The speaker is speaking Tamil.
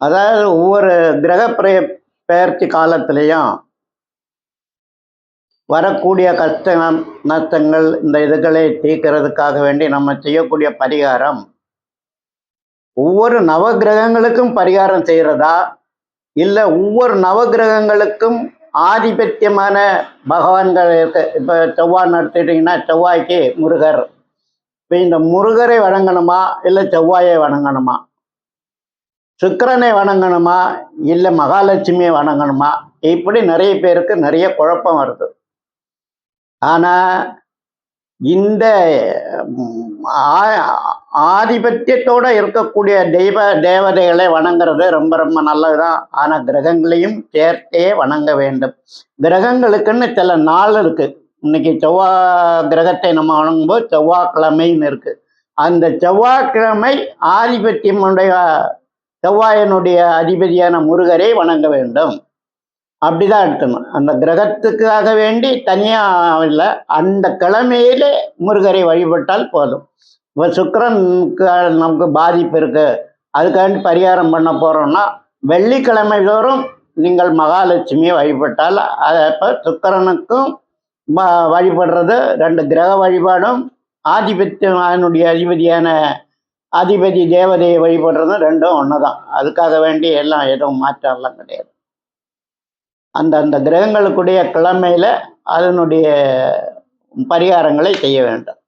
அதாவது ஒவ்வொரு கிரக பெயர்ச்சி காலத்திலையும் வரக்கூடிய கஷ்ட நஷ்டங்கள் இந்த இதுகளை தீர்க்கிறதுக்காக வேண்டி நம்ம செய்யக்கூடிய பரிகாரம் ஒவ்வொரு நவகிரகங்களுக்கும் பரிகாரம் செய்கிறதா, இல்லை ஒவ்வொரு நவகிரகங்களுக்கும் ஆதிபத்தியமான பகவான்கள் இருக்கு. இப்போ செவ்வாய் நடத்திட்டிங்கன்னா செவ்வாய்க்கு முருகர். இப்போ இந்த முருகரை வணங்கணுமா இல்லை செவ்வாயை வணங்கணுமா, சுக்கிரனை வணங்கணுமா இல்லை மகாலட்சுமியை வணங்கணுமா, இப்படி நிறைய பேருக்கு நிறைய குழப்பம் வருது. ஆனால் இந்த ஆதிபத்தியத்தோடு இருக்கக்கூடிய தேவதைகளை வணங்குறது ரொம்ப ரொம்ப நல்லதுதான். ஆனால் கிரகங்களையும் சேர்த்தே வணங்க வேண்டும். கிரகங்களுக்குன்னு சில நாள் இருக்குது. இன்னைக்கு செவ்வாய் கிரகத்தை நம்ம வணங்கும்போது செவ்வாய்க்கிழமைன்னு இருக்குது. அந்த செவ்வாய்க்கிழமை ஆதிபத்தியமுடைய செவ்வாயினுடைய அதிபதியான முருகரை வணங்க வேண்டும். அப்படிதான் எடுக்கணும். அந்த கிரகத்துக்காக வேண்டி தனியாக இல்லை, அந்த கிழமையிலே முருகரை வழிபட்டால் போதும். இப்போ சுக்கிரனுக்கு நமக்கு பாதிப்பு இருக்குது, அதுக்காண்டி பரிகாரம் பண்ண போகிறோம்னா வெள்ளிக்கிழமை தோறும் நீங்கள் மகாலட்சுமியை வழிபட்டால் அதை இப்போ சுக்கிரனுக்கும் வழிபடுறது ரெண்டு கிரக வழிபாடும், ஆதிபத்தியனுடைய அதிபதி தேவதையை வழிபடுறதும் ரெண்டும் ஒன்று தான். அதுக்காக வேண்டி எல்லாம் எதுவும் மாற்றம்லாம் கிடையாது. அந்தந்த கிரகங்களுக்குடைய கிழமையில் அதனுடைய பரிகாரங்களை செய்ய வேண்டும்.